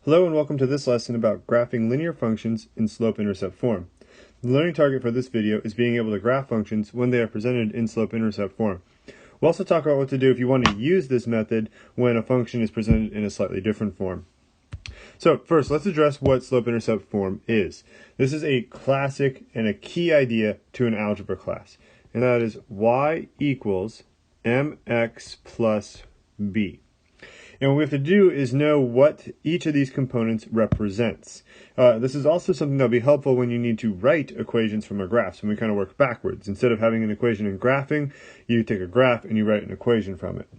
Hello and welcome to this lesson about graphing linear functions in slope-intercept form. The learning target for this video is being able to graph functions when they are presented in slope-intercept form. We'll also talk about what to do if you want to use this method when a function is presented in a slightly different form. So first, let's address what slope-intercept form is. This is a classic and a key idea to an algebra class, and that is y equals mx plus b. And what we have to do is know what each of these components represents. This is also something that will be helpful when you need to write equations from a graph. So we kind of work backwards. Instead of having an equation in graphing, you take a graph and you write an equation from it.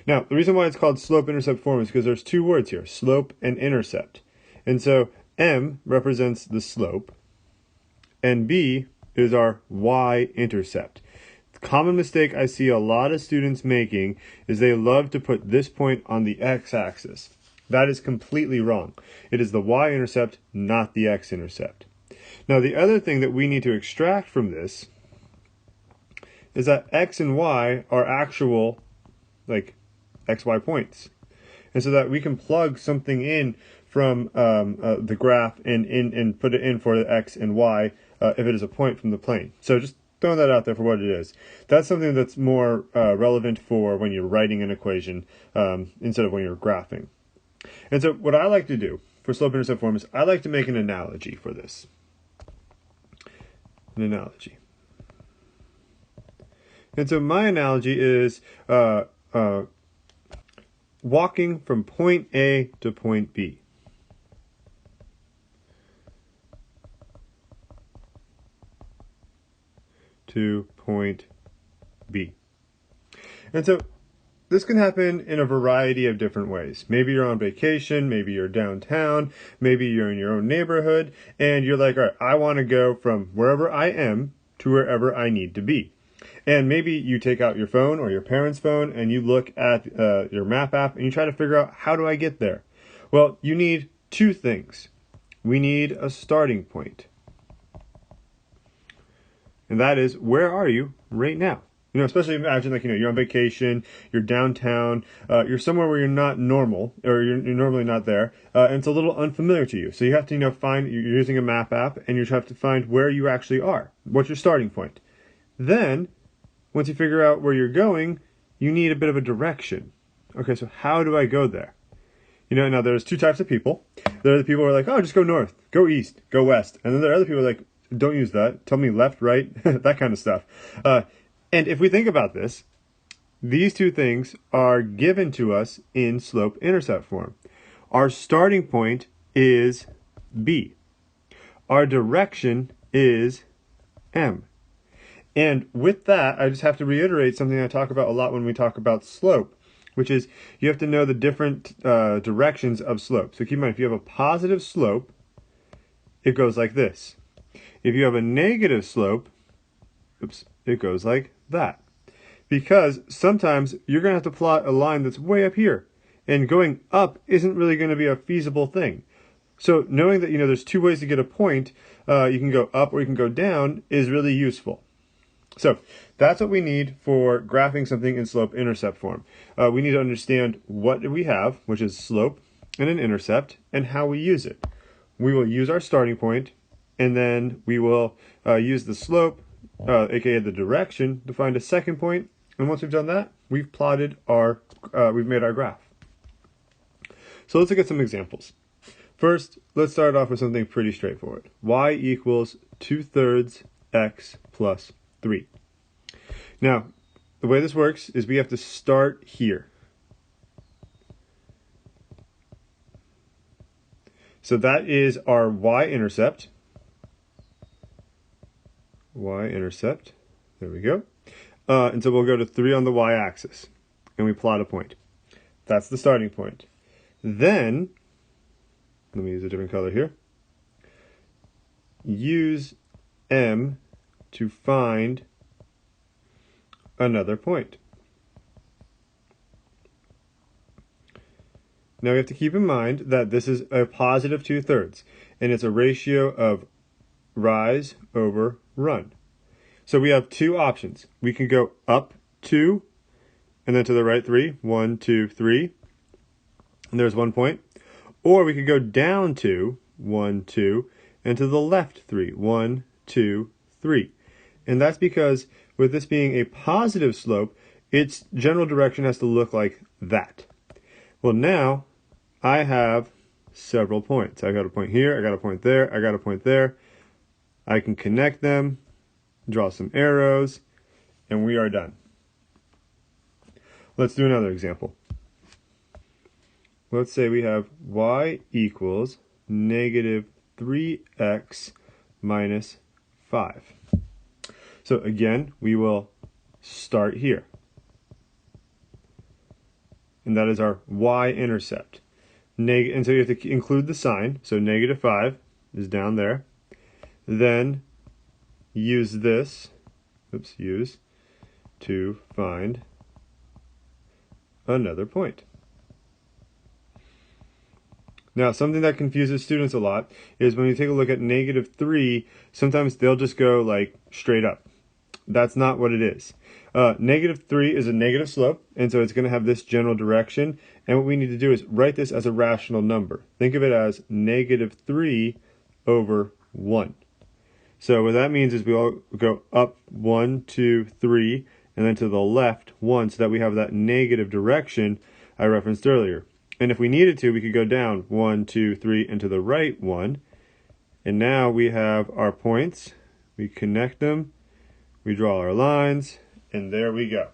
Now, the reason why it's called slope-intercept form is because there's two words here, slope and intercept. And so m represents the slope, and b is our y-intercept. Common mistake I see a lot of students making is they love to put this point on the x-axis. That is completely wrong. It is the y-intercept, not the x-intercept. Now the other thing that we need to extract from this is that x and y are actual like xy points. And so that we can plug something in from the graph and put it in for the x and y if it is a point from the plane. So just throwing that out there for what it is. That's something that's more relevant for when you're writing an equation instead of when you're graphing. And so what I like to do for slope-intercept form is I like to make an analogy for this. An analogy. And so my analogy is walking from point A to point B. To point B. And so this can happen in a variety of different ways. Maybe you're on vacation, maybe you're downtown, maybe you're in your own neighborhood, and you're like, all right, I want to go from wherever I am to wherever I need to be. And maybe you take out your phone or your parents' phone and you look at your map app and you try to figure out, how do I get there? Well, you need two things. We need a starting point. And that is, where are you right now? You know, especially imagine like, you're on vacation, you're downtown, you're somewhere where you're not normal, or you're normally not there, and it's a little unfamiliar to you. So you have to, you're using a map app, and you have to find where you actually are. What's your starting point? Then, once you figure out where you're going, you need a bit of a direction. Okay, so how do I go there? Now there's two types of people. There are the people who are like, oh, just go north, go east, go west. And then there are other people who are like, don't use that. Tell me left, right, that kind of stuff. And if we think about this, these two things are given to us in slope-intercept form. Our starting point is B. Our direction is M. And with that, I just have to reiterate something I talk about a lot when we talk about slope, which is you have to know the different directions of slope. So keep in mind, if you have a positive slope, it goes like this. If you have a negative slope, it goes like that. Because sometimes you're going to have to plot a line that's way up here, and going up isn't really going to be a feasible thing. So knowing that there's two ways to get a point, you can go up or you can go down, is really useful. So that's what we need for graphing something in slope-intercept form. We need to understand what we have, which is slope and an intercept, and how we use it. We will use our starting point, and then we will use the slope, aka the direction, to find a second point. And once we've done that, we've plotted we've made our graph. So let's look at some examples. First, let's start off with something pretty straightforward. Y equals 2/3 x plus 3. Now, the way this works is we have to start here. So that is our y-intercept. Y-intercept. There we go. And so we'll go to 3 on the y-axis, and we plot a point. That's the starting point. Then, let me use a different color here. Use M to find another point. Now we have to keep in mind that this is a positive 2/3, and it's a ratio of rise over run. So we have two options. We can go up 2, and then to the right 3. 1, 2, 3. And there's 1 point. Or we could go down 2, 1, 2, and to the left 3, 1, 2, 3. And that's because with this being a positive slope, its general direction has to look like that. Well, now I have several points. I got a point here, I got a point there, I got a point there. I can connect them, draw some arrows, and we are done. Let's do another example. Let's say we have y equals negative 3x minus 5. So again, we will start here. And that is our y-intercept. And so you have to include the sign. So negative 5 is down there. Then use this, use to find another point. Now, something that confuses students a lot is when you take a look at negative 3, sometimes they'll just go like straight up. That's not what it is. Negative 3 is a negative slope, and so it's going to have this general direction. And what we need to do is write this as a rational number. Think of it as negative 3 over 1. So what that means is we all go up 1, 2, 3, and then to the left 1, so that we have that negative direction I referenced earlier. And if we needed to, we could go down 1, 2, 3, and to the right 1. And now we have our points. We connect them. We draw our lines. And there we go.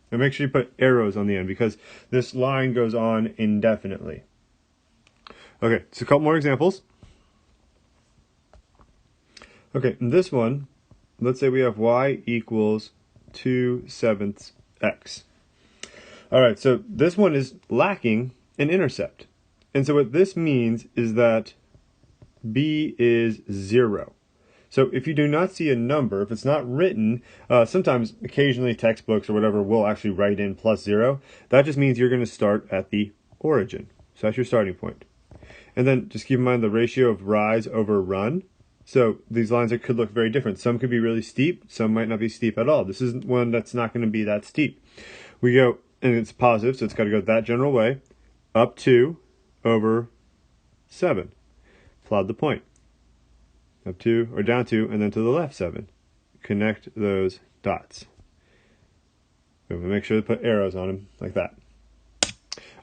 And make sure you put arrows on the end because this line goes on indefinitely. Okay, so a couple more examples. Okay, in this one, let's say we have y equals 2/7 x. All right, so this one is lacking an intercept. And so what this means is that b is 0. So if you do not see a number, if it's not written, sometimes occasionally textbooks or whatever will actually write in +0. That just means you're going to start at the origin. So that's your starting point. And then just keep in mind the ratio of rise over run. So these lines could look very different. Some could be really steep, some might not be steep at all. This is one that's not going to be that steep. We go, and it's positive, so it's got to go that general way, up 2 over 7. Plot the point. Up 2 or down 2 and then to the left 7. Connect those dots. Make sure to put arrows on them like that.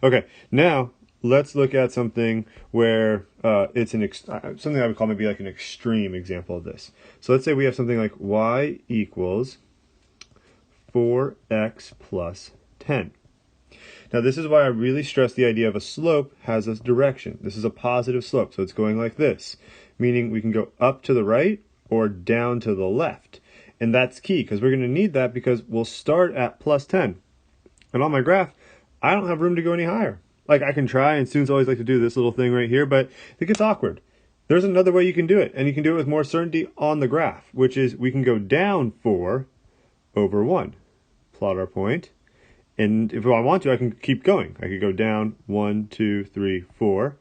Okay, now let's look at something where it's something I would call maybe like an extreme example of this. So let's say we have something like y equals 4x plus 10. Now this is why I really stress the idea of a slope has a direction. This is a positive slope, so it's going like this, meaning we can go up to the right or down to the left. And that's key because we're going to need that because we'll start at plus 10. And on my graph, I don't have room to go any higher. Like I can try, and students always like to do this little thing right here, but it gets awkward. There's another way you can do it, and you can do it with more certainty on the graph, which is we can go down 4 over 1. Plot our point. And if I want to, I can keep going. I could go down 1, 2, 3, 4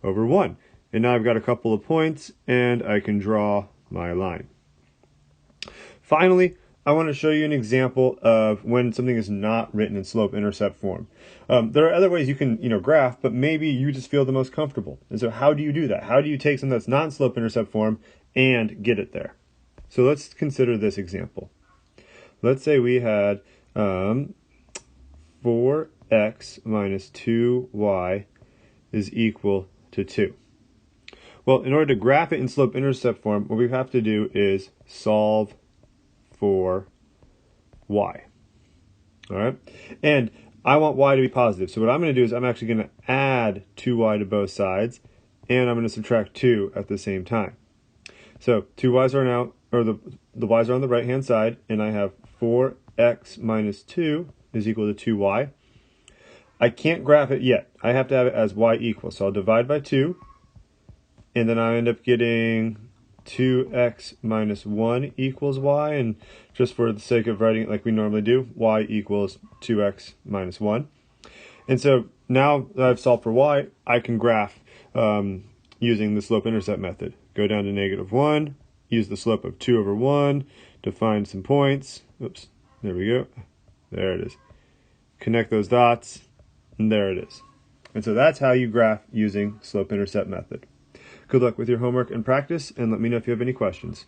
over 1. And now I've got a couple of points, and I can draw my line. Finally, I want to show you an example of when something is not written in slope-intercept form. There are other ways you can, graph, but maybe you just feel the most comfortable. And so how do you do that? How do you take something that's not in slope-intercept form and get it there? So let's consider this example. Let's say we had 4x minus 2y is equal to 2. Well, in order to graph it in slope-intercept form, what we have to do is solve for y. All right? And I want y to be positive. So what I'm going to do is I'm actually going to add 2y to both sides, and I'm going to subtract 2 at the same time. So 2 y's are now, or the y's are on the right-hand side, and I have 4x minus 2 is equal to 2y. I can't graph it yet. I have to have it as y equals. So I'll divide by 2, and then I end up getting 2x minus 1 equals y, and just for the sake of writing it like we normally do, y equals 2x minus 1. And so now that I've solved for y, I can graph using the slope-intercept method. Go down to -1, use the slope of 2 over 1 to find some points. Oops, there we go. There it is. Connect those dots, and there it is. And so that's how you graph using slope-intercept method. Good luck with your homework and practice, and let me know if you have any questions.